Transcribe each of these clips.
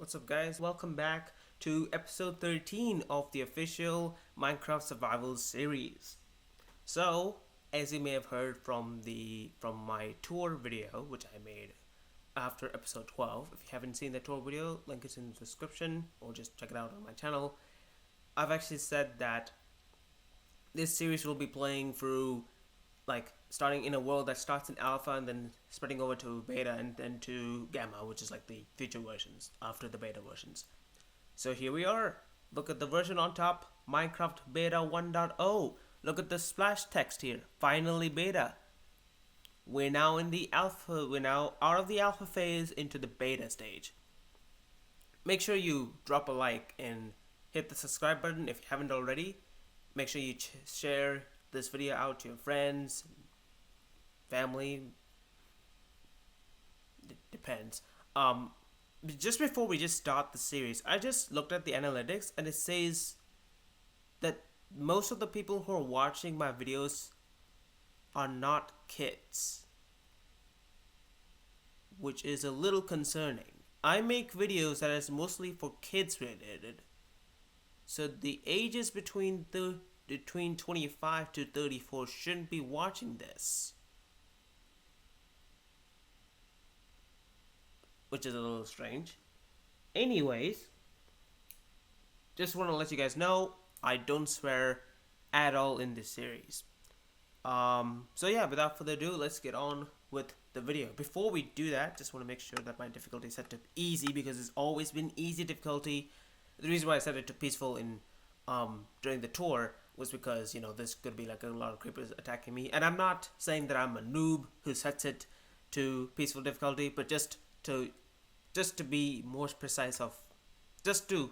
What's up, guys? Welcome back to episode 13 of the official Minecraft Survival series. So, as you may have heard from my tour video, which I made after episode 12, if you haven't seen the tour video, link is in the description or just check it out on my channel. I've actually said that this series will be playing through, like, starting in a world that starts in alpha and then spreading over to beta and then to gamma, which is like the future versions after the beta versions. So here we are. Look at the version on top, Minecraft Beta 1.0. Look at the splash text here, finally beta. We're now in the alpha, we're now out of the alpha phase into the beta stage. Make sure you drop a like and hit the subscribe button if you haven't already. Make sure you share this video out to your friends, family. It depends. Just before we just start the series, I just looked at the analytics and it says that most of the people who are watching my videos are not kids, which is a little concerning. I make videos that is mostly for kids related, so the ages between 25 to 34 shouldn't be watching this, which is a little strange. Anyways, just want to let you guys know I don't swear at all in this series. So yeah, without further ado, let's get on with the video. Before we do that, just want to make sure that my difficulty is set to easy, because it's always been easy difficulty. The reason why I set it to peaceful in during the tour was because, you know, there's gonna be like a lot of creepers attacking me, and I'm not saying that I'm a noob who sets it to peaceful difficulty, but just to be more precise, of just to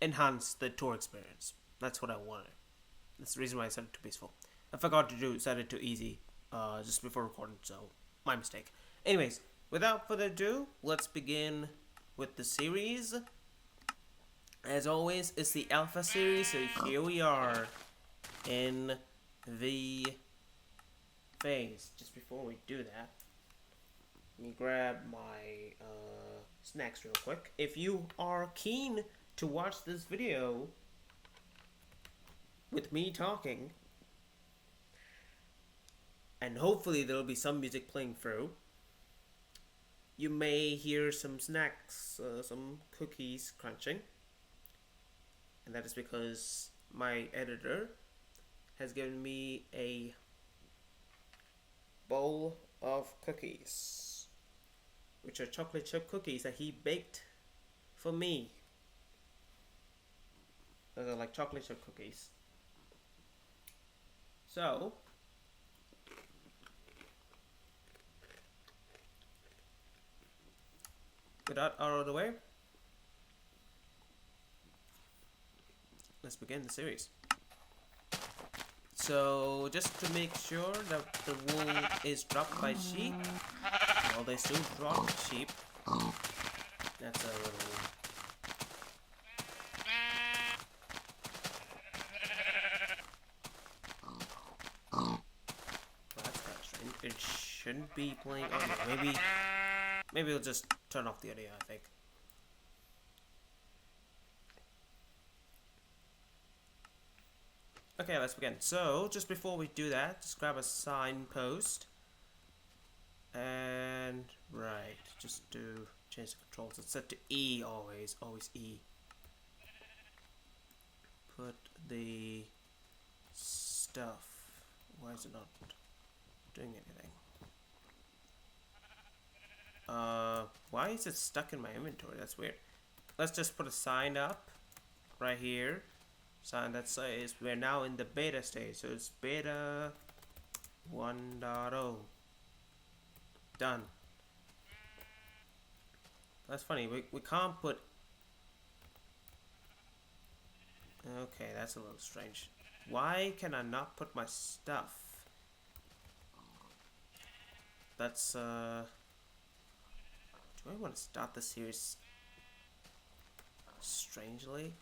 enhance the tour experience. That's what I wanted. That's the reason why I set it to peaceful. I forgot to set it to easy just before recording, so my mistake. Anyways, without further ado, let's begin with the series. As always, it's the alpha series, so here we are in the phase. Just before we do that, let me grab my snacks real quick. If you are keen to watch this video with me talking, and hopefully there'll be some music playing through, you may hear some snacks, some cookies crunching. And that is because my editor has given me a bowl of cookies, which are chocolate chip cookies that he baked for me. Those are like chocolate chip cookies. So, with that out of the way, let's begin the series. So, just to make sure that the wool is dropped by sheep, well, they still drop sheep. That's a little... well, that's kind of strange. It shouldn't be playing... oh, no, maybe we'll just turn off the audio, I think. Okay, let's begin. So, just before we do that, just grab a signpost. And, right, just to change the controls. It's set to E always, E. Put the stuff. Why is it not doing anything? Why is it stuck in my inventory? That's weird. Let's just put a sign up right here. Sign that says we're now in the beta stage, so it's beta 1.0. Done. That's funny, we can't put... okay, that's a little strange. Why can I not put my stuff? That's do I want to start the series strangely?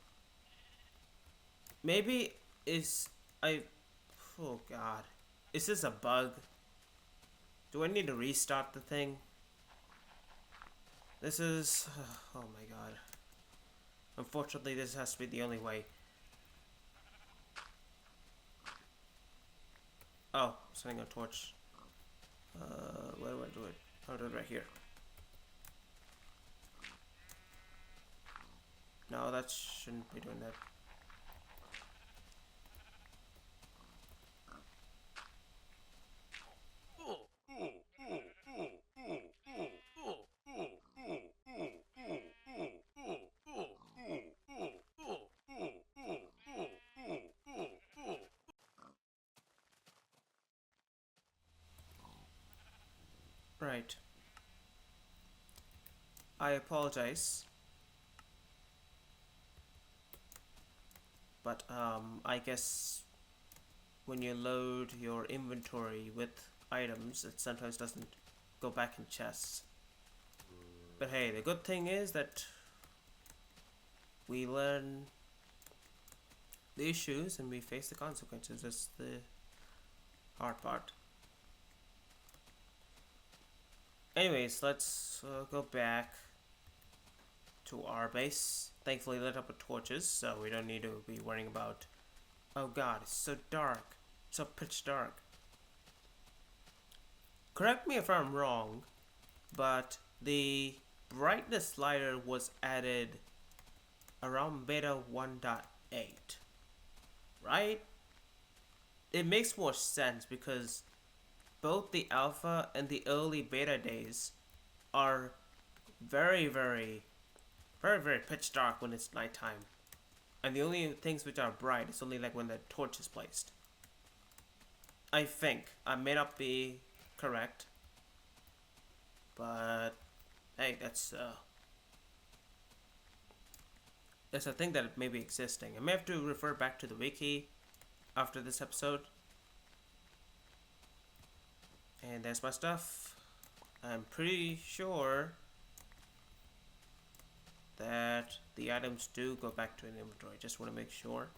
Maybe oh god. Is this a bug? Do I need to restart the thing? This is... oh my god. Unfortunately, this has to be the only way. Oh, setting a torch. Where do I do it? I'll do it right here. No, that shouldn't be doing that. Right. I apologize. But, I guess when you load your inventory with items, it sometimes doesn't go back in chests. But hey, the good thing is that we learn the issues and we face the consequences. That's the hard part. Anyways, let's go back to our base. Thankfully lit up with torches, so we don't need to be worrying about, oh god, it's so dark, so pitch dark. Correct me if I'm wrong, but the brightness slider was added around beta 1.8, right? It makes more sense because both the alpha and the early beta days are very, very pitch dark when it's nighttime. And the only things which are bright is only like when the torch is placed. I think. I may not be correct. But hey, that's a thing that may be existing. I may have to refer back to the wiki after this episode. And there's my stuff. I'm pretty sure that the items do go back to an inventory. Just want to make sure.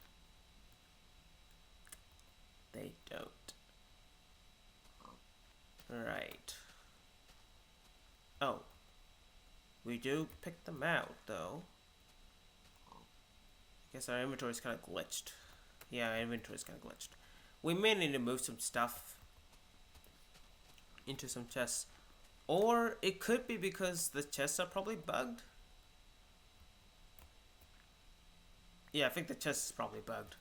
They don't. Right. Oh. We do pick them out, though. I guess our inventory is kind of glitched. Yeah, our inventory is kind of glitched. We may need to move some stuff into some chests. Or it could be because the chests are probably bugged. Yeah, I think the chest is probably bugged.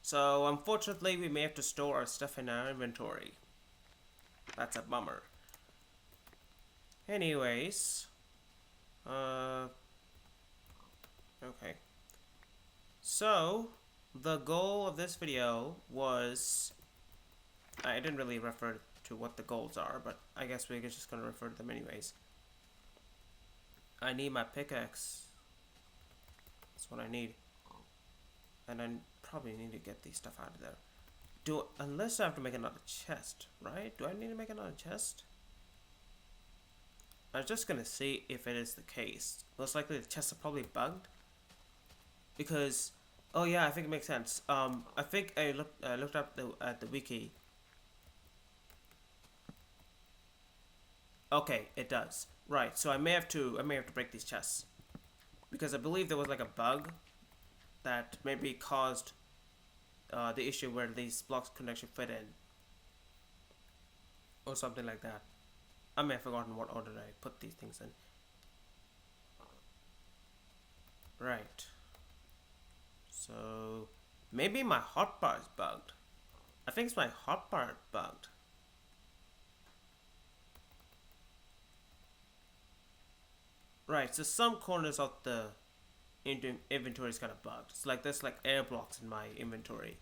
So, unfortunately, we may have to store our stuff in our inventory. That's a bummer. Anyways. Okay. So, the goal of this video was... I didn't really refer to what the goals are, but I guess we're just going to refer to them anyways. I need my pickaxe. That's what I need. And I probably need to get these stuff out of there. Unless I have to make another chest, right? Do I need to make another chest? I was just gonna see if it is the case. Most likely the chests are probably bugged. Because, oh yeah, I think it makes sense. I think I looked up at the wiki. Okay, it does. Right, so I may have to break these chests. Because I believe there was like a bug that maybe caused the issue where these blocks couldn't actually fit in. Or something like that. I may have forgotten what order I put these things in. Right. So, maybe my hotbar is bugged. I think it's my hotbar bugged. Right, so some corners of the inventory is kind of bugged. It's like there's like air blocks in my inventory.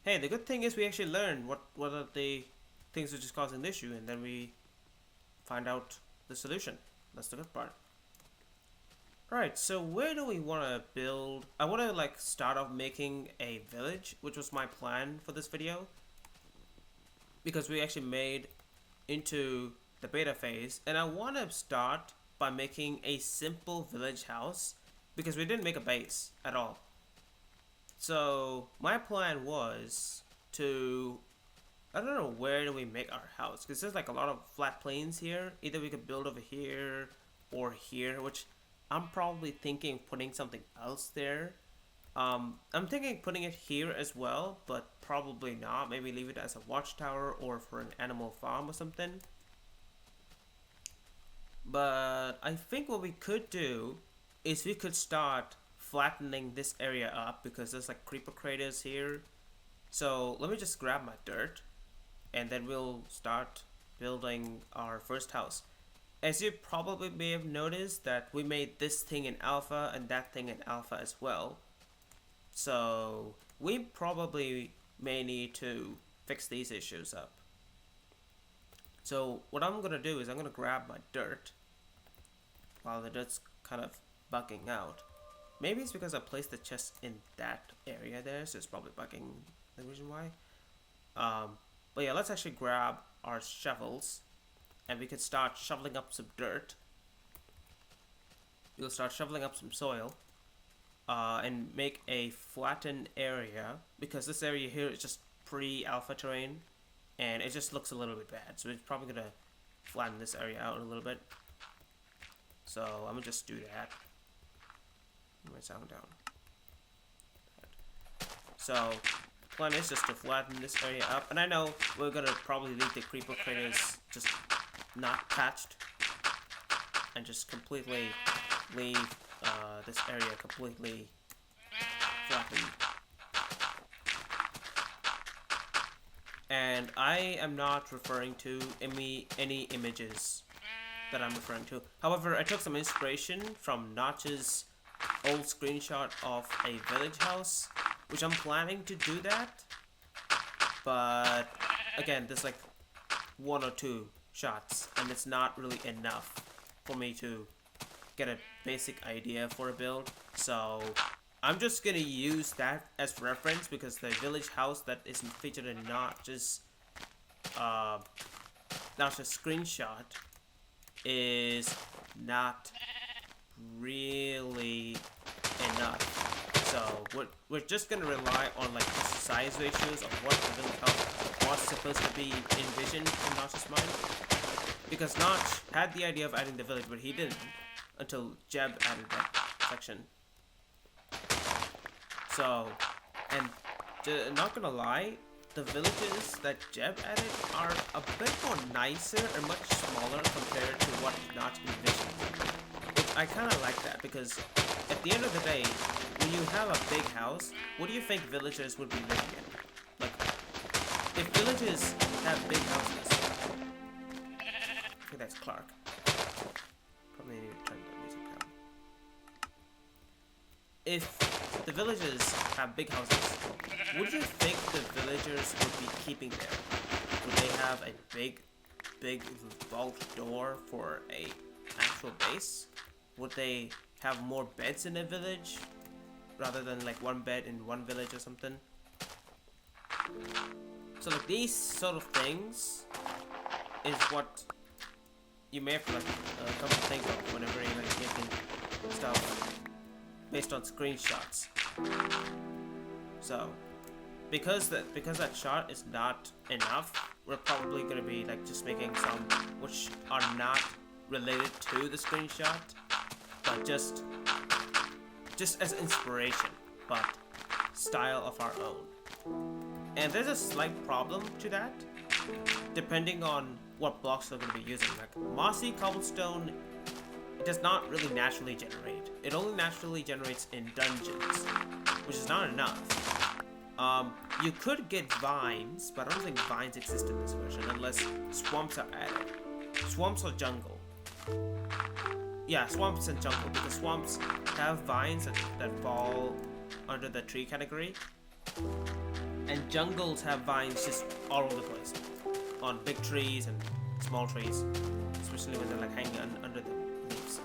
Hey, the good thing is we actually learn what are the things which is causing the issue, and then we find out the solution. That's the good part. Right, so where do we want to build? I want to like start off making a village, which was my plan for this video. Because we actually made into the beta phase, and I want to start by making a simple village house because we didn't make a base at all. So my plan was to I don't know where do we make our house, because there's like a lot of flat plains here. Either we could build over here or here, which I'm probably thinking putting something else there. I'm thinking putting it here as well, but probably not. Maybe leave it as a watchtower or for an animal farm or something. But I think what we could do is we could start flattening this area up because there's like creeper craters here. So let me just grab my dirt and then we'll start building our first house. As you probably may have noticed that we made this thing in alpha and that thing in alpha as well. So we probably may need to fix these issues up. So what I'm gonna do is I'm gonna grab my dirt while the dirt's kind of bugging out. Maybe it's because I placed the chest in that area there, so it's probably bugging the reason why. But yeah, let's actually grab our shovels and we can start shoveling up some dirt. We'll start shoveling up some soil. And make a flattened area because this area here is just pre-alpha terrain and it just looks a little bit bad, so we're probably gonna flatten this area out a little bit. So I'm gonna just do that. Put my sound down. So plan is just to flatten this area up, and I know we're gonna probably leave the creeper craters just not patched and just completely leave this area completely flattened. And I am not referring to any images that I'm referring to. However, I took some inspiration from Notch's old screenshot of a village house, which I'm planning to do that. But again, there's like one or two shots, and it's not really enough for me to get a basic idea for a build. So I'm just gonna use that as reference because the village house that isn't featured in Notch's screenshot is not really enough. So we're just gonna rely on like the size ratios of what the village house was supposed to be envisioned in Notch's mind. Because Notch had the idea of adding the village, but he didn't until Jeb added that section. So, and not gonna lie, the villages that Jeb added are a bit more nicer and much smaller compared to what Notch envisioned. Which I kind of like that because at the end of the day, when you have a big house, what do you think villagers would be living in? Like, if villages have big houses, I think that's Clark. Probably need to turn the music down. If the villagers have big houses, what do you think the villagers would be keeping there? Would they have a big vault door for a actual base? Would they have more beds in a village rather than like one bed in one village or something? So like these sort of things is what you may have to like come to think of whenever you're like making stuff based on screenshots. So because that shot is not enough, we're probably gonna be like just making some which are not related to the screenshot, but just as inspiration, but style of our own. And there's a slight problem to that, depending on what blocks they're going to be using. Like mossy cobblestone, it does not really naturally generate. It only naturally generates in dungeons, which is not enough. You could get vines, but I don't think vines exist in this version unless swamps are added. Swamps or jungle. Yeah, swamps and jungle, because swamps have vines that fall under the tree category. And jungles have vines just all over the place. On big trees and small trees. Especially when they're like hanging under the leaves.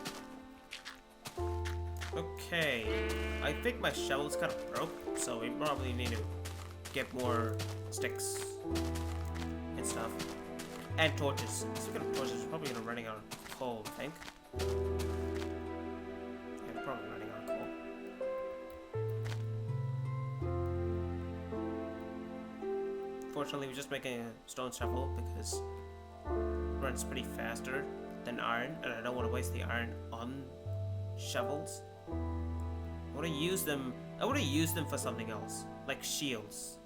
Okay. I think my shovel's kind of broke, so we probably need to get more sticks and stuff. And torches. Speaking of torches, we're probably gonna running out of coal, I think. Yeah, we're probably running out of coal. unfortunately, we're just making a stone shovel because it runs pretty faster than iron, and I don't want to waste the iron on shovels. I want to use them. I want to use them for something else, like shields.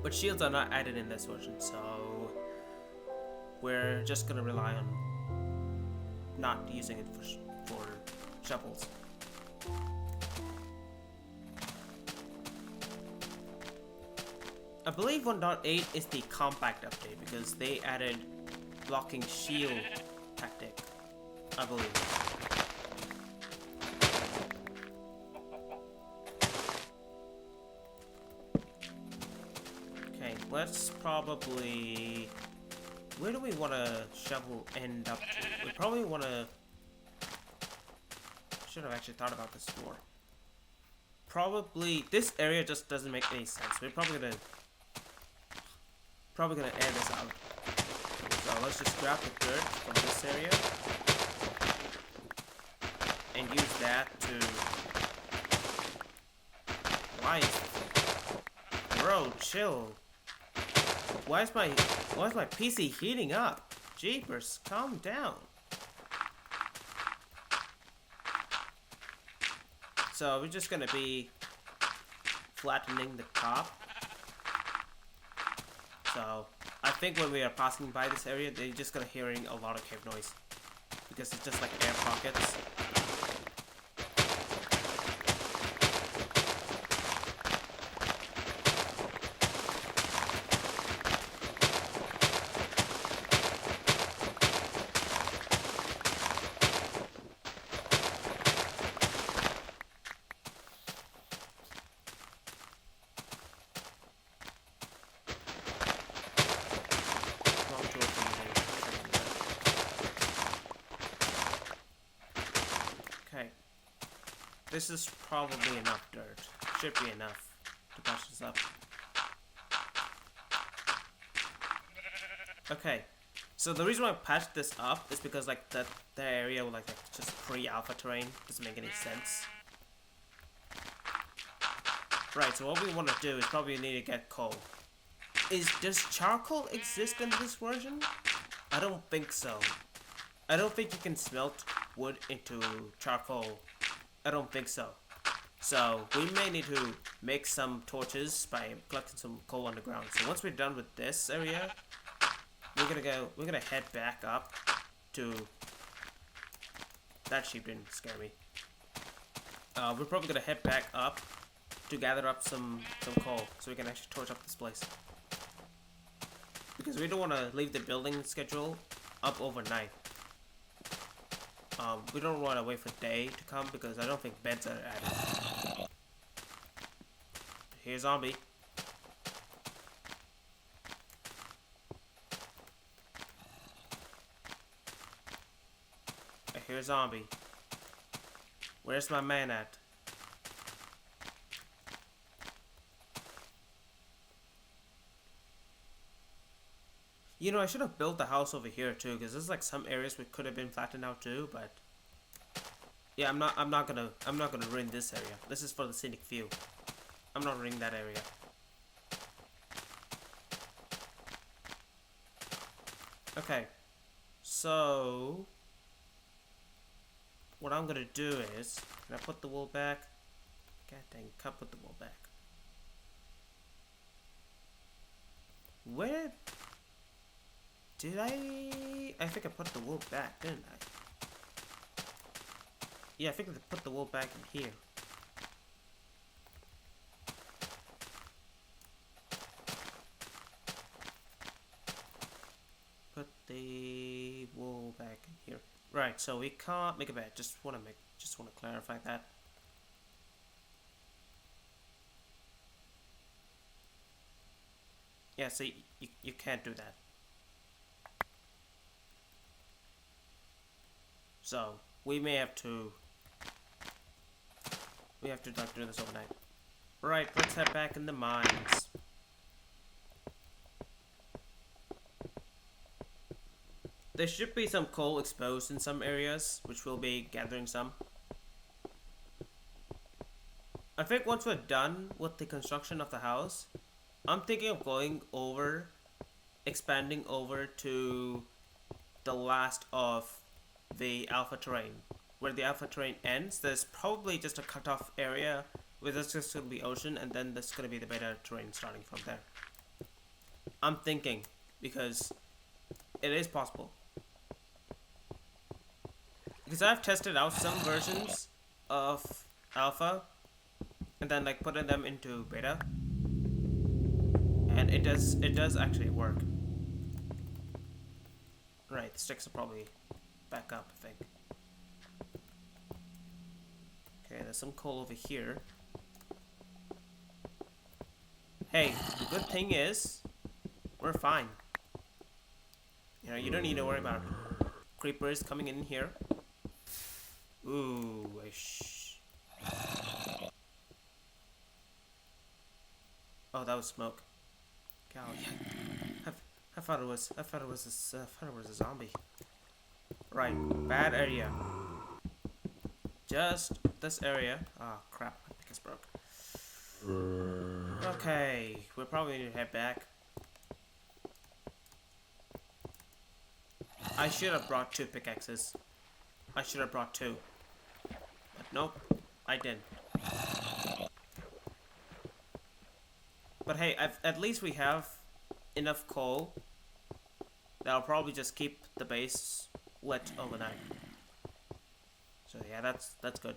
But shields are not added in this version, so we're just gonna rely on not using it for shovels. I believe 1.8 is the compact update because they added blocking shield tactic, I believe. Okay, let's probably... Where do we want to shovel end up to? We probably want to... Should have actually thought about this more. Probably... This area just doesn't make any sense. We're probably gonna air this out. So let's just grab the dirt from this area and use that to... Why is... Bro, chill. Why is my PC heating up? Jeepers, calm down. So we're just gonna be flattening the top. So I think when we are passing by this area, they're just gonna hearing a lot of cave noise because it's just like air pockets. Okay. This is probably enough dirt. Should be enough to patch this up. Okay. So the reason why I patched this up is because like that area with like just pre-alpha terrain doesn't make any sense. Right, so what we want to do is probably need to get coal. Does charcoal exist in this version? I don't think so. I don't think you can smelt wood into charcoal. I don't think so. So we may need to make some torches by collecting some coal underground. So once we're done with this area, we're gonna head back up to... That sheep didn't scare me. We're probably gonna head back up to gather up some coal so we can actually torch up this place. Because we don't want to leave the building schedule up overnight. We don't want to wait for day to come because I don't think beds are added. Here's zombie. I hear zombie. Where's my man at? You know, I should have built the house over here too, because there's like some areas we could have been flattened out too, but yeah, I'm not gonna ruin this area. This is for the scenic view. I'm not ruining that area. Okay, so what I'm gonna do is, can I put the wool back? God dang, can't put the wool back. Where did I think I put the wool back, didn't I? Yeah, I think I put the wool back in here. Put the wool back in here. Right, so we can't make a bed. Just wanna clarify that. Yeah, see, you can't do that. So we may have to like do this overnight. Right, let's head back in the mines. There should be some coal exposed in some areas, which we'll be gathering some. I think once we're done with the construction of the house, I'm thinking of going over, expanding over to the last of the alpha terrain. Where the alpha terrain ends, there's probably just a cutoff area where there's just going to be ocean, and then there's going to be the beta terrain starting from there. I'm thinking, because it is possible. Because I've tested out some versions of alpha, and then like putting them into beta, and it does actually work. Right, the sticks are probably back up, I think. Okay, there's some coal over here. Hey, the good thing is, we're fine. You know, you don't need to worry about creepers coming in here. Ooh, oh, that was smoke. Golly, I thought it was a zombie. Right, bad area. Just this area. Oh crap, I think it's broke. Okay, we probably need to head back. I should have brought 2 pickaxes. I should have brought 2. But nope, I didn't. But hey, at least we have enough coal that'll probably just keep the base lit overnight. So yeah, that's good.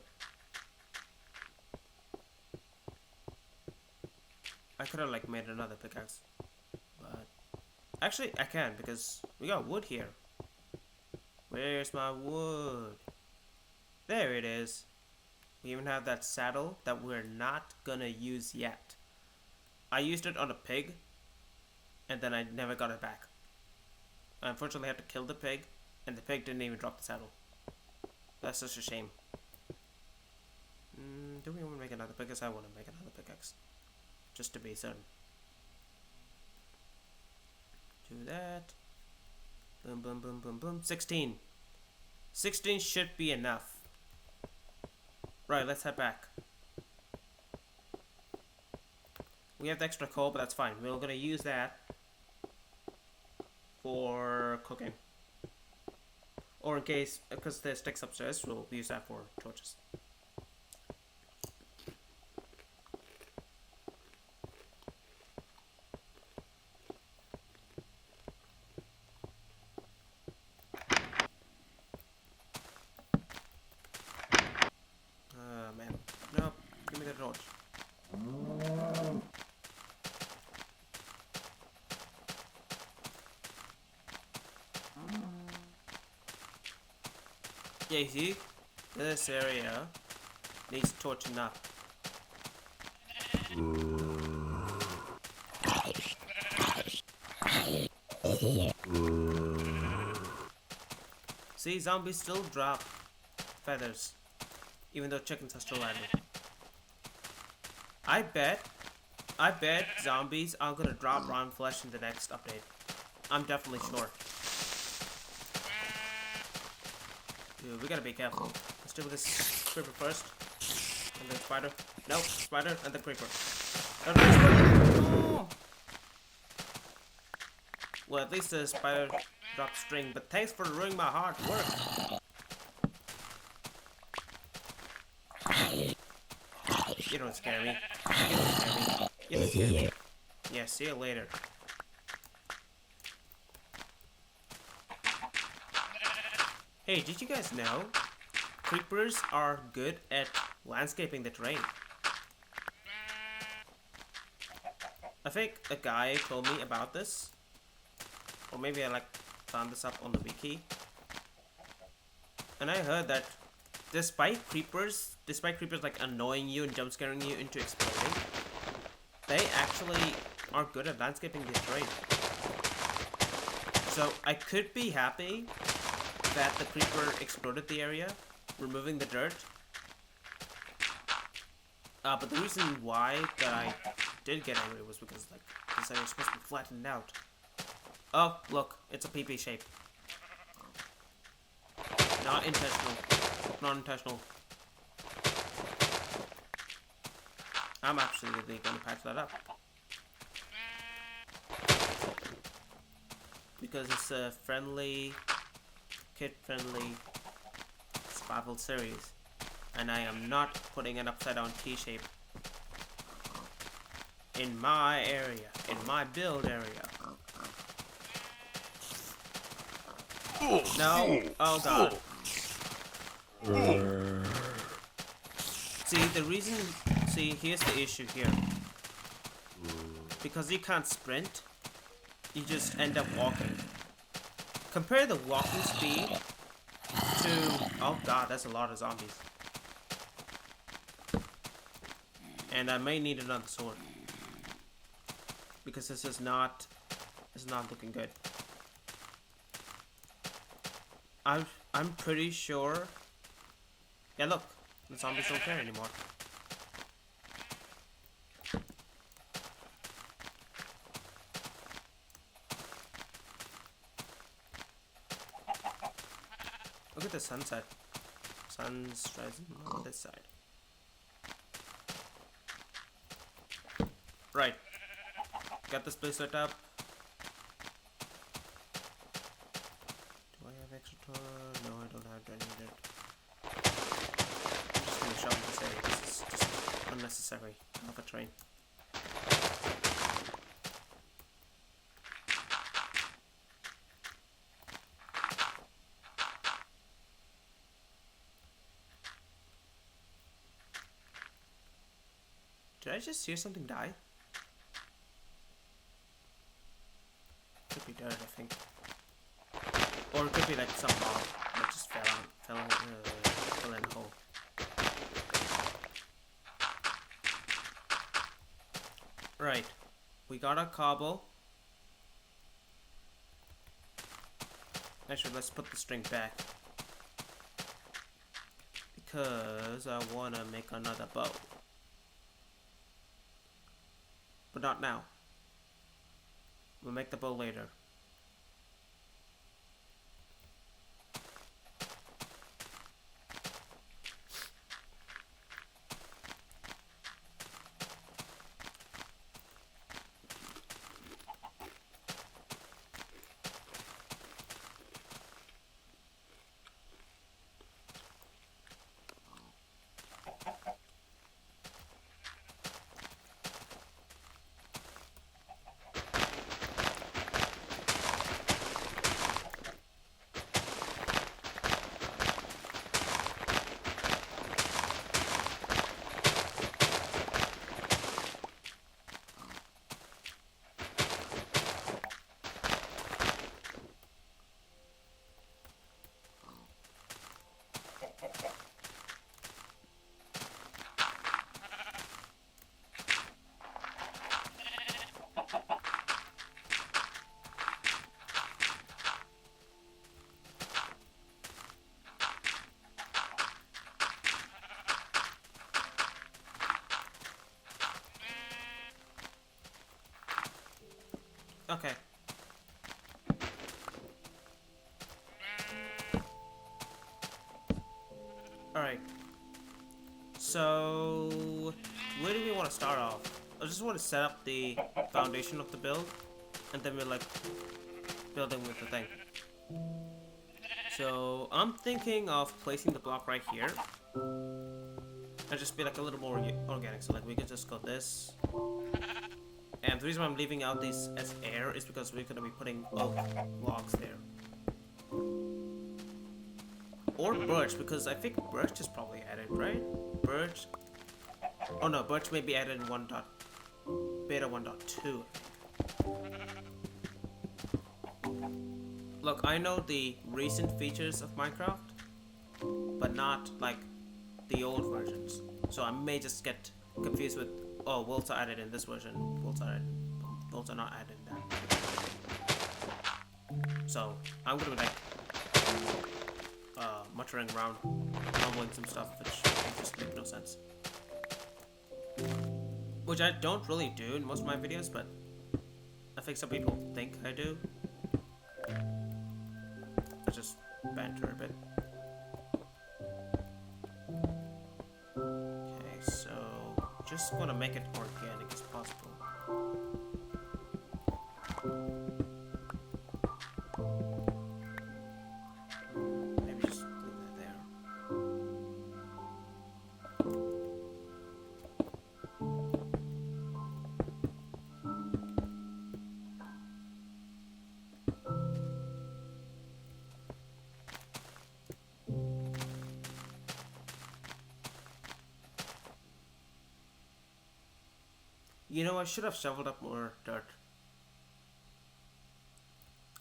I could have like made another pickaxe, but actually I can because we got wood here. Where's my wood? There it is. We even have that saddle that we're not gonna use yet. I used it on a pig, and then I never got it back. I unfortunately had to kill the pig, and the pig didn't even drop the saddle. That's such a shame. Do we want to make another pickaxe? I want to make another pickaxe. Just to be certain. Do that. Boom, boom, boom, boom, boom. 16. 16 should be enough. Right, let's head back. We have the extra coal, but that's fine. We're gonna use that for cooking. Or in case, because there's sticks upstairs, we'll use that for torches. Man. No, give me the torch. Yeah, you see, this area needs torching up. See, zombies still drop feathers, even though chickens are still at it. I bet zombies are gonna drop rotten flesh in the next update. I'm definitely sure. Dude, we gotta be careful. Let's do this creeper first. And then spider. Nope, spider and the creeper. Oh. Well, at least the spider dropped string, but thanks for ruining my hard work. You don't scare me. You don't scare me. You don't scare me. Yeah, see you later. Hey, did you guys know creepers are good at landscaping the terrain? I think a guy told me about this, or maybe I found this up on the wiki, and I heard that despite creepers like annoying you and jump scaring you into exploding, they actually are good at landscaping the terrain. So I could be happy that the creeper exploded the area, removing the dirt. But the reason why that I did get angry was because this area is supposed to be flattened out. Oh, look, it's a PP shape. Not intentional. Not intentional. I'm absolutely gonna patch that up. because it's a friendly, kid-friendly survival series, and I am not putting an upside-down T-shape in my area, in my build area. No. Oh god. See, here's the issue here. Because you can't sprint, you just end up walking. Compare the walking speed to... Oh god, that's a lot of zombies. And I may need another sword. Because this is not looking good. I'm pretty sure... Yeah, look. The zombies don't care anymore. Look at the sunset. Sun's rising on this side. Right. Got this place set up. Do I have extra time? No, I don't have any of it. I'm just gonna shove this area. This is just unnecessary. Off a train. Did I just hear something die? Could be dirt, I think. Or it could be like some mob that just fell in a hole. Right. We got our cobble. Actually, let's put the string back. Because I wanna make another bow. But not now. We'll make the bow later. Okay. Alright. So, where do we want to start off? I just want to set up the foundation of the build, and then we're like building with the thing. So, I'm thinking of placing the block right here. And just be like a little more organic. So like we could just go this. And the reason why I'm leaving out these as air is because we're gonna be putting oak logs there. Or birch, because I think birch is probably added, right? Birch. Oh no, birch may be added in beta 1.2. Look, I know the recent features of Minecraft, but not like the old versions. So I may just get confused with, oh, wolves are added in this version, wolves are not added in that. So I'm gonna be like muttering around, mumbling some stuff which just make no sense. Which I don't really do in most of my videos, but I think some people think I do. I just banter a bit. Okay, so just want to make it organic as possible. You know, I should have shoveled up more dirt.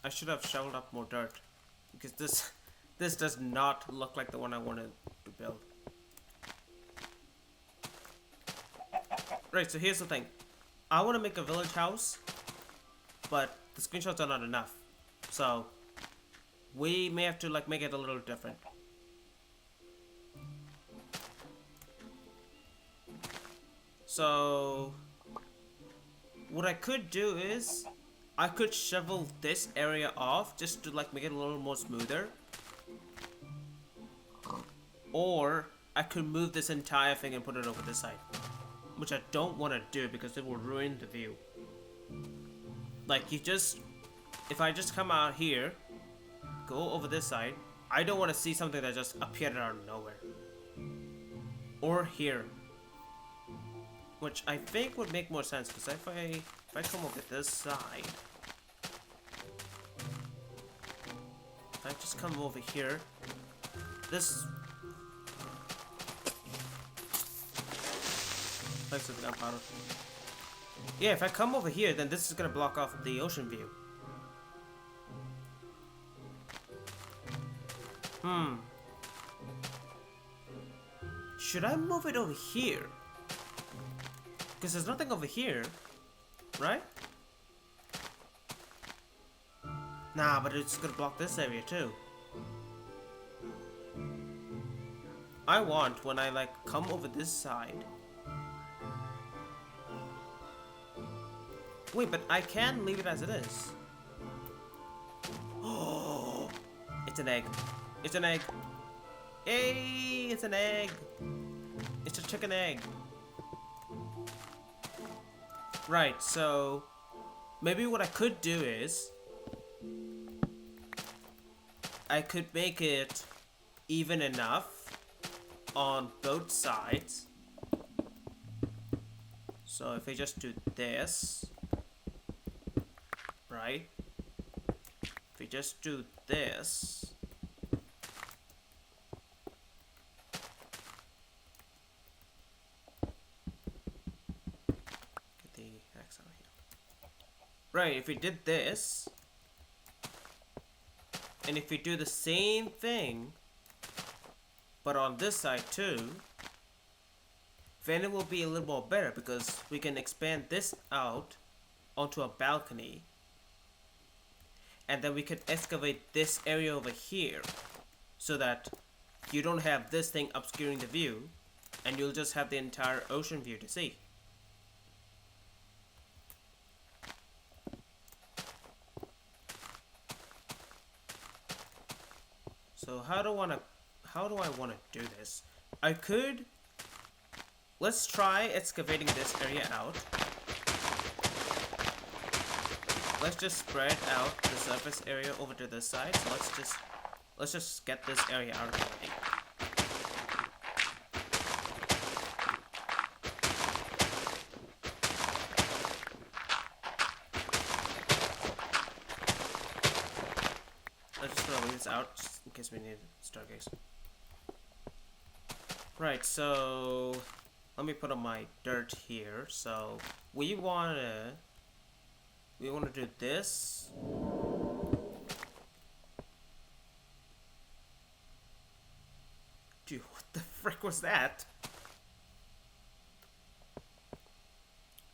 I should have shoveled up more dirt. Because this does not look like the one I wanted to build. Right, so here's the thing. I want to make a village house, but the screenshots are not enough. So, we may have to like make it a little different. So, what I could do is, I could shovel this area off just to like make it a little more smoother. Or, I could move this entire thing and put it over this side. Which I don't want to do because it will ruin the view. Like, if I just come out here, go over this side, I don't want to see something that just appeared out of nowhere. Or here. Which I think would make more sense, because if I come over this side, if I just come over here, this place of gunpowder. Yeah, if I come over here, then this is gonna block off the ocean view. Should I move it over here? Because there's nothing over here, right? Nah, but it's gonna block this area too. I want, when I like come over this side. Wait, but I can leave it as it is. Oh, it's an egg. It's an egg. Hey, it's an egg. It's a chicken egg. Right, so maybe what I could do is I could make it even enough on both sides. So if I just do this, right? If we just do this, get the axe out here. Right, if we did this, and if we do the same thing, but on this side too, then it will be a little more better because we can expand this out onto a balcony. And then we could excavate this area over here so that you don't have this thing obscuring the view and you'll just have the entire ocean view to see. So how do I want to do this? Let's try excavating this area out. Let's just spread out the surface area over to this side. So let's just get this area out of the way. Let's just throw this out just in case we need a stargaze. Right, so let me put on my dirt here. So we wanna do this. Dude, what the frick was that?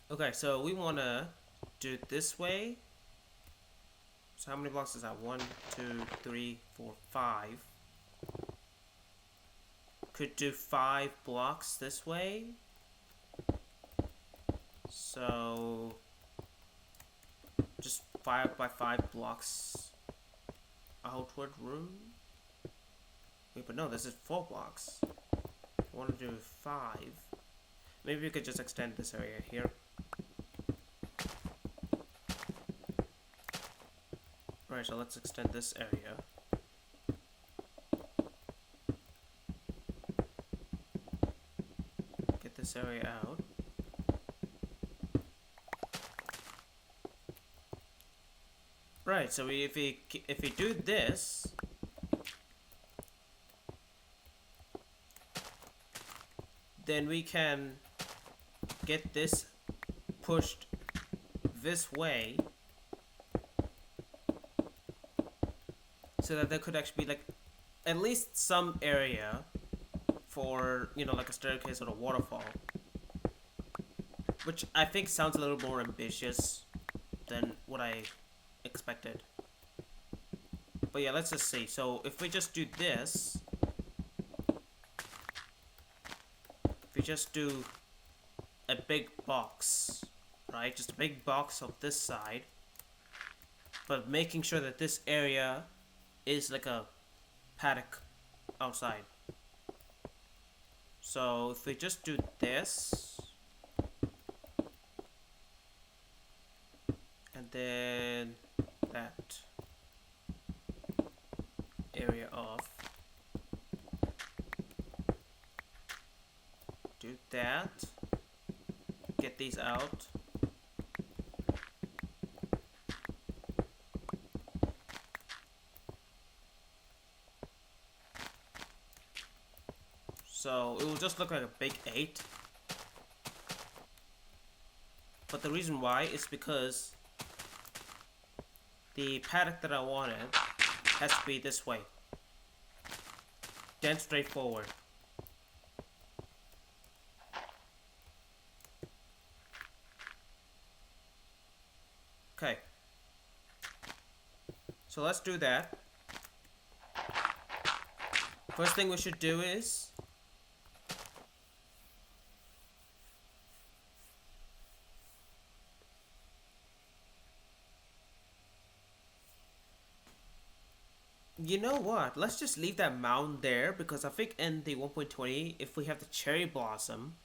Okay, so we wanna do it this way. So how many blocks is that? 1, 2, 3, 4, 5. Could do 5 blocks this way. So just 5 by 5 blocks outward room. Wait, but no, this is 4 blocks. I want to do 5. Maybe we could just extend this area here. Right, so let's extend this area. Get this area out. Right, so if we do this, then we can get this pushed this way so that there could actually be like at least some area for, you know, like a staircase or a waterfall, which I think sounds a little more ambitious than what I expected. But yeah, let's just see. So if we just do this, if we just do a big box, right? Just a big box of this side, but making sure that this area is like a paddock outside. So if we just do this, and then that area off, do that, get these out, so it will just look like a big 8. But the reason why is because the paddock that I wanted has to be this way, then straight forward. Okay, so let's do that. First thing we should do is you know what? Let's just leave that mound there, because I think in the 1.20, if we have the cherry blossom.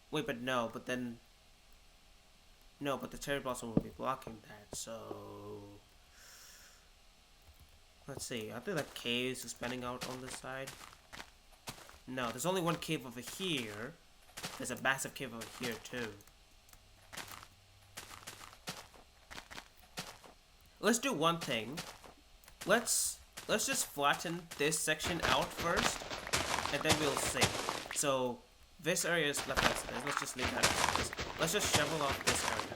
Wait, but no, but then. No, but the cherry blossom will be blocking that, so. Let's see. I think that cave is expanding out on this side. No, there's only one cave over here. There's a massive cave over here, too. Let's do one thing. Let's just flatten this section out first, and then we'll see. So this area is left as it is. Let's just leave that as it is. Let's just shovel off this area.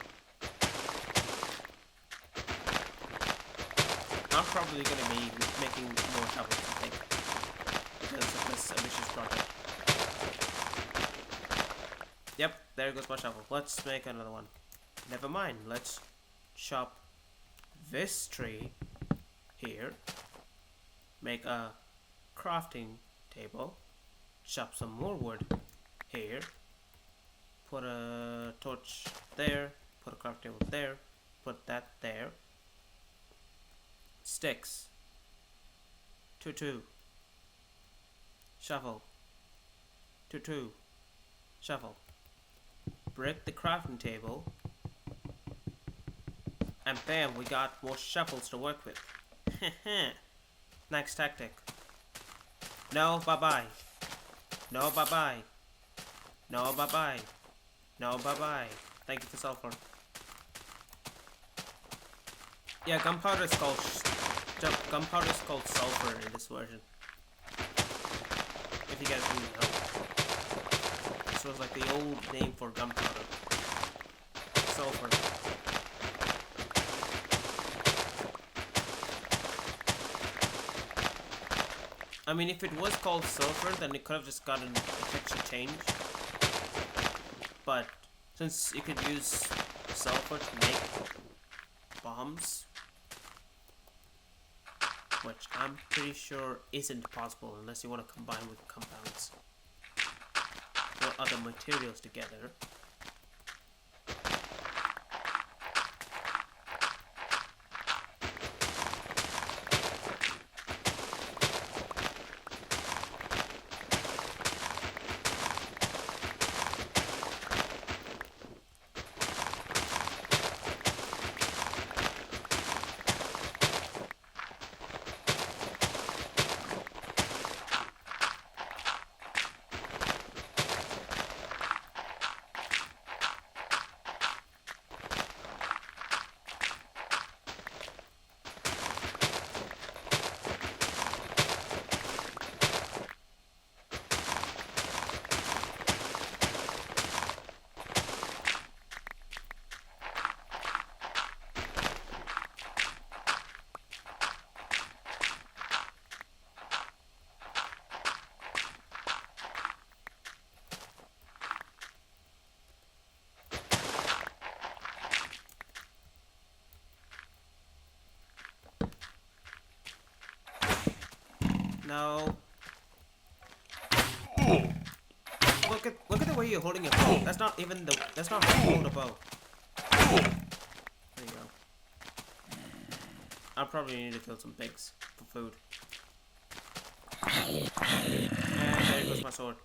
I'm probably gonna be making more shovels, I think, because of this ambitious project. Yep, there goes my shovel. Let's make another one. Never mind. Let's chop this tree here, make a crafting table, chop some more wood here, put a torch there, put a crafting table there, put that there, sticks, 2 shovel, 2 shovel, break the crafting table, and bam, we got more shovels to work with. Next tactic. No, bye-bye. No, bye-bye. No, bye-bye. No, bye-bye. Thank you for sulfur. Yeah, gunpowder is called sulfur in this version. If you guys didn't know. This was like the old name for gunpowder. Sulfur. I mean, if it was called sulfur, then it could have just gotten a texture change. But since you could use sulfur to make bombs, which I'm pretty sure isn't possible unless you want to combine with compounds or other materials together. No. Look at the way you're holding your bow. That's not even the. That's not how you hold a bow. There you go. I'll probably need to kill some pigs for food. And there goes my sword.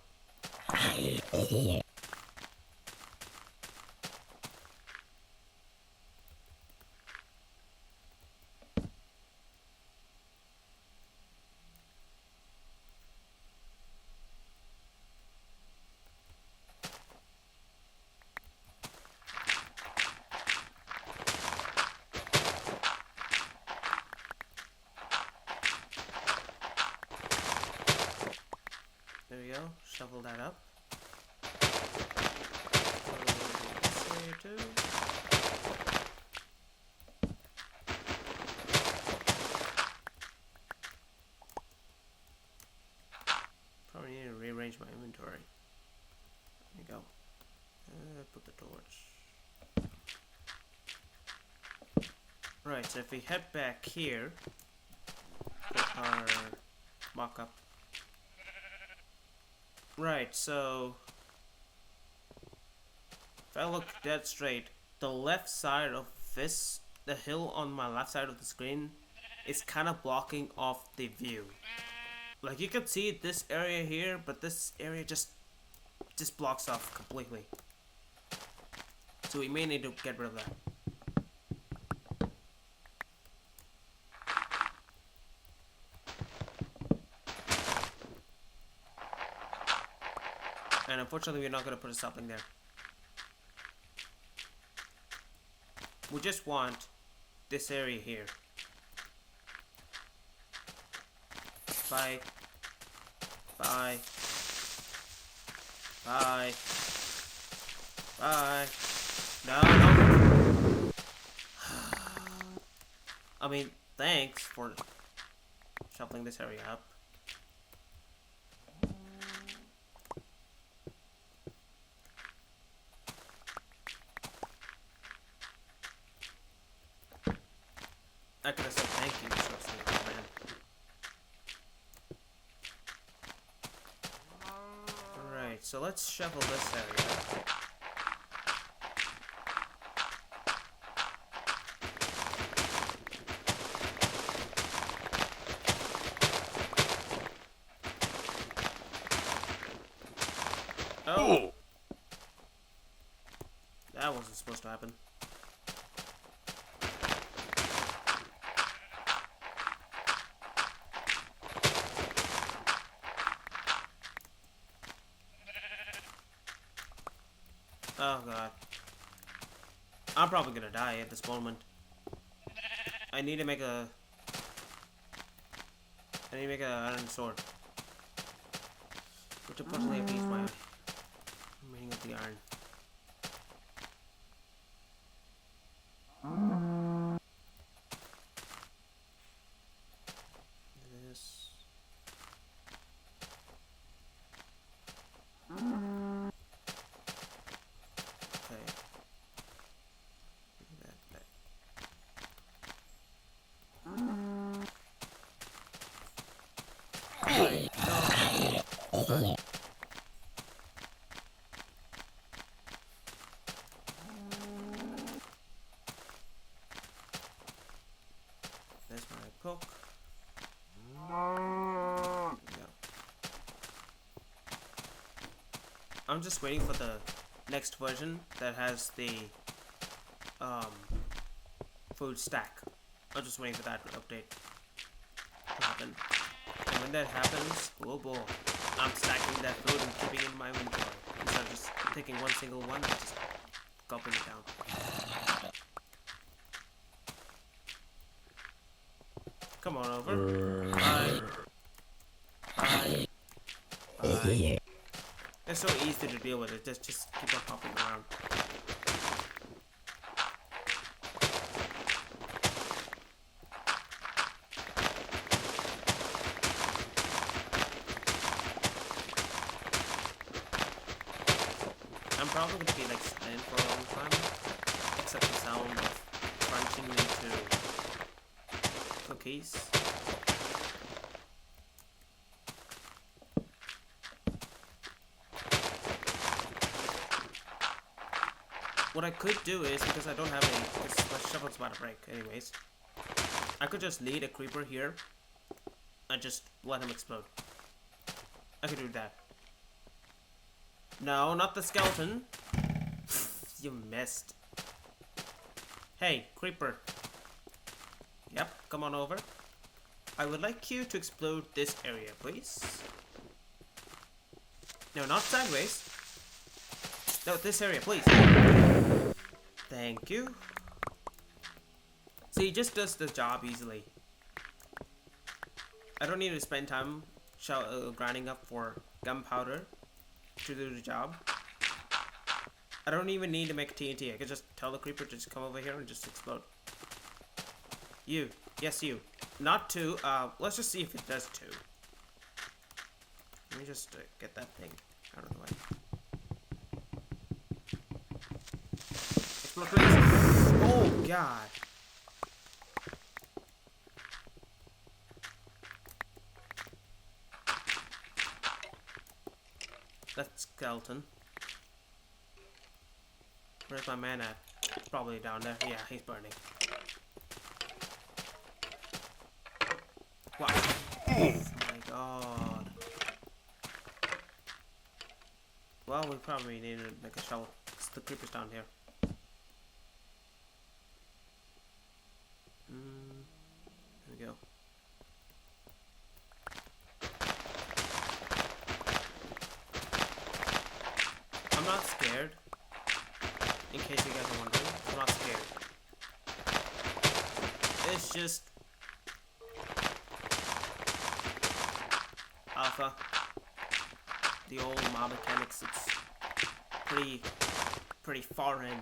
There we go. Shovel that up. This area too. Probably need to rearrange my inventory. There you go. Put the torch. Right, so if we head back here, put our mock-up. Right, so if I look dead straight, the left side of this, the hill on my left side of the screen, is kind of blocking off the view. Like you can see this area here, but this area just blocks off completely. So we may need to get rid of that. And unfortunately, we're not going to put a sapling there. We just want this area here. Bye. Bye. Bye. Bye. No, no. I mean, thanks for shuffling this area up. I could have said thank you, so man. Alright, so let's shovel this area. Oh! That wasn't supposed to happen. Oh god. I'm probably gonna die at this moment. I need to make an iron sword. Which unfortunately I've used my remaining of the iron. This. Okay. That. Right. No. There's my poke. Yeah. I'm just waiting for the next version that has the food stack. I'm just waiting for that update to happen. And when that happens, oh boy, I'm stacking that food and keeping it in my inventory instead of just taking one single one and just gulping it down. Come on over. Bye. Bye. Bye. It's so easy to deal with it. Just keep on popping around. I'm probably going to be like silent for a long time, except the sound of crunching into cookies. what I could do is, because I don't have any, because my shovel's about to break anyways, I could just lead a creeper here and just let him explode. I could do that. No, not the skeleton. You missed. Hey, creeper. Yep, come on over. I would like you to explode this area, please. No, not sideways. No, this area, please. Thank you. See, he just does the job easily. I don't need to spend time grinding up for gunpowder to do the job. I don't even need to make TNT. I could just tell the creeper to just come over here and just explode. You. Yes, you. Not two. Let's just see if it does two. Let me just get that thing out of the way. Explode, please. Oh, God. That skeleton. Where's my man at? Probably down there. Yeah, he's burning. Wow. Oh my god. Well, we probably need to make a shovel. It's the creepers down here. There we go. I'm not scared. In case you guys are wondering, I'm not scared. It's just alpha. The old mob mechanics, it's pretty foreign.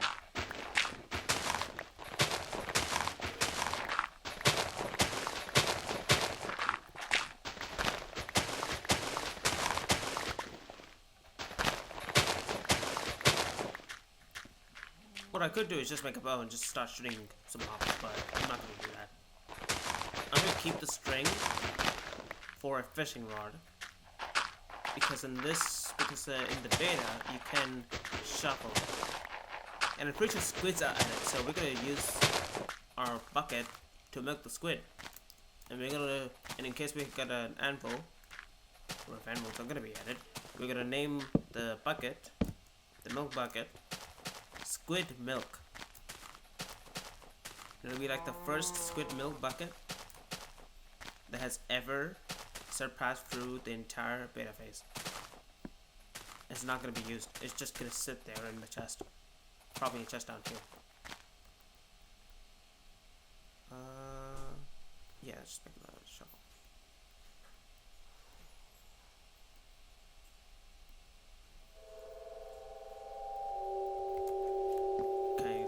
What I could do is just make a bow and just start shooting some mobs, but I'm not gonna do that. I'm gonna keep the string for a fishing rod. Because in the beta, you can shuffle. And I'm pretty sure squids are in it, so we're gonna use our bucket to milk the squid. And in case we got an anvil, or if anvils are gonna be added, we're gonna name the bucket, the milk bucket, Squid Milk. It'll be like the first squid milk bucket that has ever surpassed through the entire beta phase. It's not going to be used. It's just going to sit there in the chest. Probably a chest down here. Yeah, just make another shovel. Okay.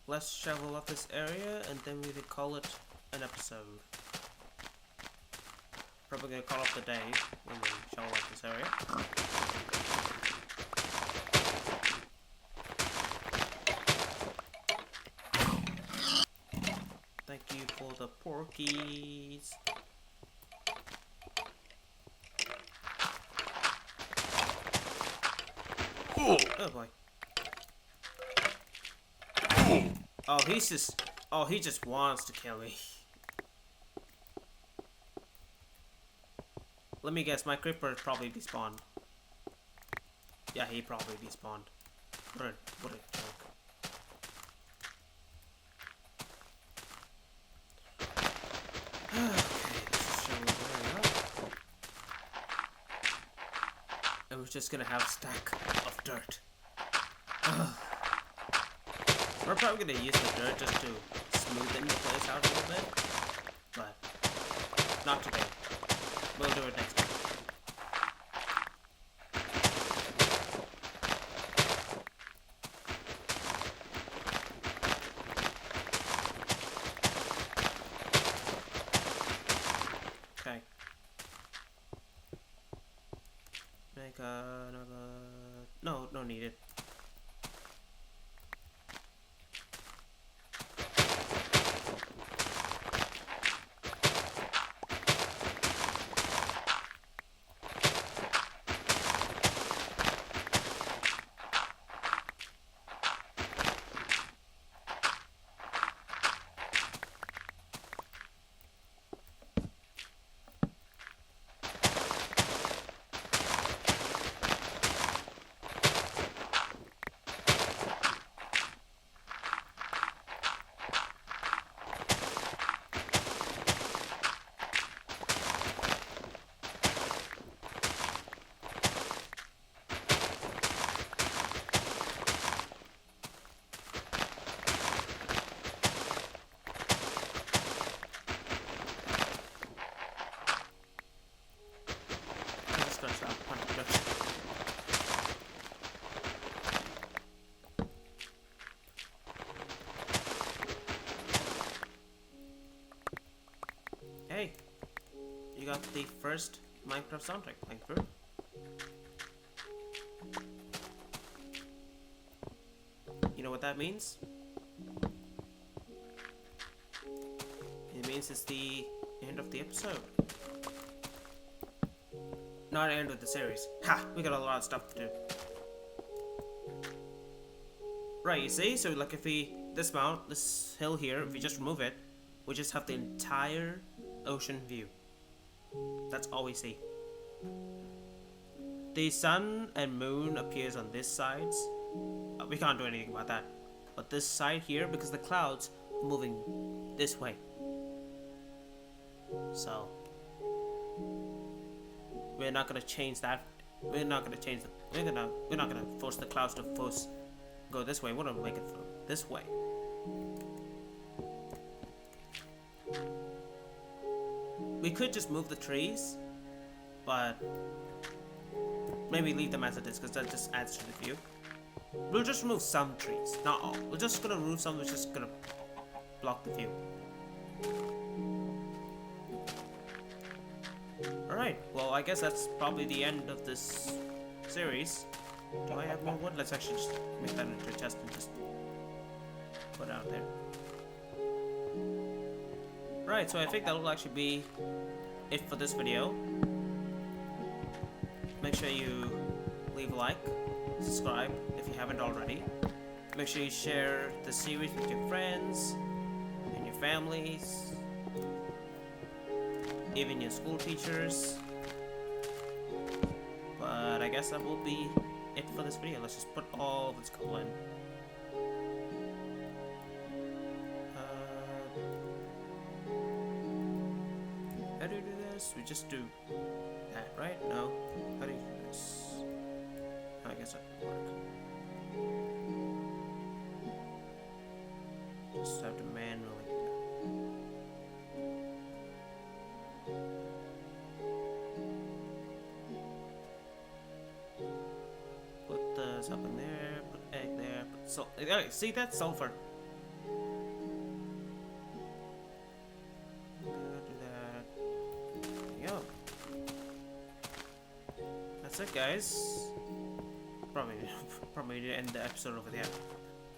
Let's shovel up this area and then we will call it an episode. Probably gonna call up the day when we shovel up this area. Thank you for the porkies. Oh boy. Oh, he just wants to kill me. Let me guess, my creeper probably despawned. Yeah, he probably despawned. What a joke. Okay, let's show it up. And we're just gonna have a stack of dirt. We're probably gonna use the dirt just to smoothen the place out a little bit, but not today. We'll do it next time. Okay. Make another. No, no need it. you got the first Minecraft soundtrack playing through. You know what that means? It means it's the end of the episode. Not end of the series. Ha! We got a lot of stuff to do. Right, you see? So like if we dismount this hill here, if we just remove it, we just have the entire ocean view. That's all we see. The sun and moon appears on this sides. We can't do anything about that. But this side here, because the clouds are moving this way. So we're not gonna change that. We're not gonna change the. We're not gonna force the clouds to go this way. We're gonna make it flow this way. We could just move the trees, but maybe leave them as it is because that just adds to the view. We'll just remove some trees, not all. We're just gonna remove some that's just gonna block the view. Alright, well I guess that's probably the end of this series. Do I have more wood? Let's actually just make that into a chest and just put it out there. Right, so I think that will actually be it for this video. Make sure you leave a like, subscribe if you haven't already. Make sure you share the series with your friends and your families, even your school teachers. But I guess that will be it for this video. Let's just put all of this coal in. How do you do this? We just do that, right? No. How do you do this? I guess that would work. Just have to manually do that. Put this up in there, put egg there, put salt. Okay, see, that's sulfur. That's it, guys. Probably need to end the episode over there,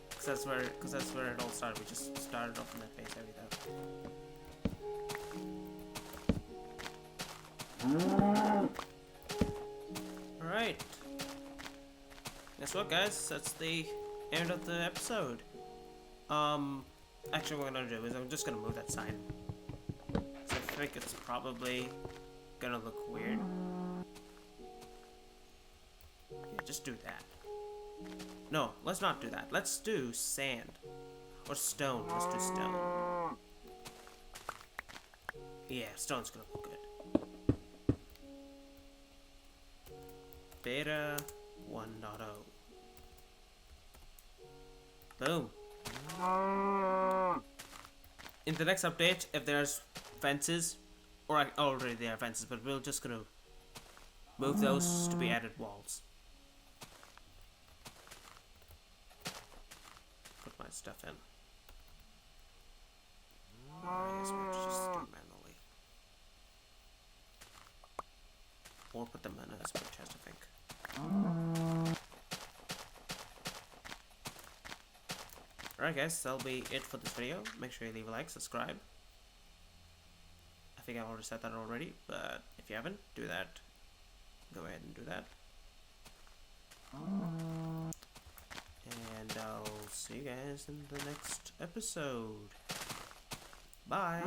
because that's where it all started. We just started off in that base everything. All right. Guess what, guys? That's the end of the episode. Actually, what I'm gonna do is I'm just gonna move that sign. So I think it's probably gonna look weird. Yeah, just do that. No, let's not do that. Let's do sand. Or stone. Let's do stone. Yeah, stone's gonna look good. Beta 1.0. Boom. In the next update, if there's fences, or already there are fences, but we're just gonna move those to be added walls. Put my stuff in. I guess we'll just do manually. Or put them in a spare chest, I think. Alright guys, that'll be it for this video. Make sure you leave a like, subscribe. I think I already said that already, but if you haven't, do that. Go ahead and do that. And I'll see you guys in the next episode. Bye!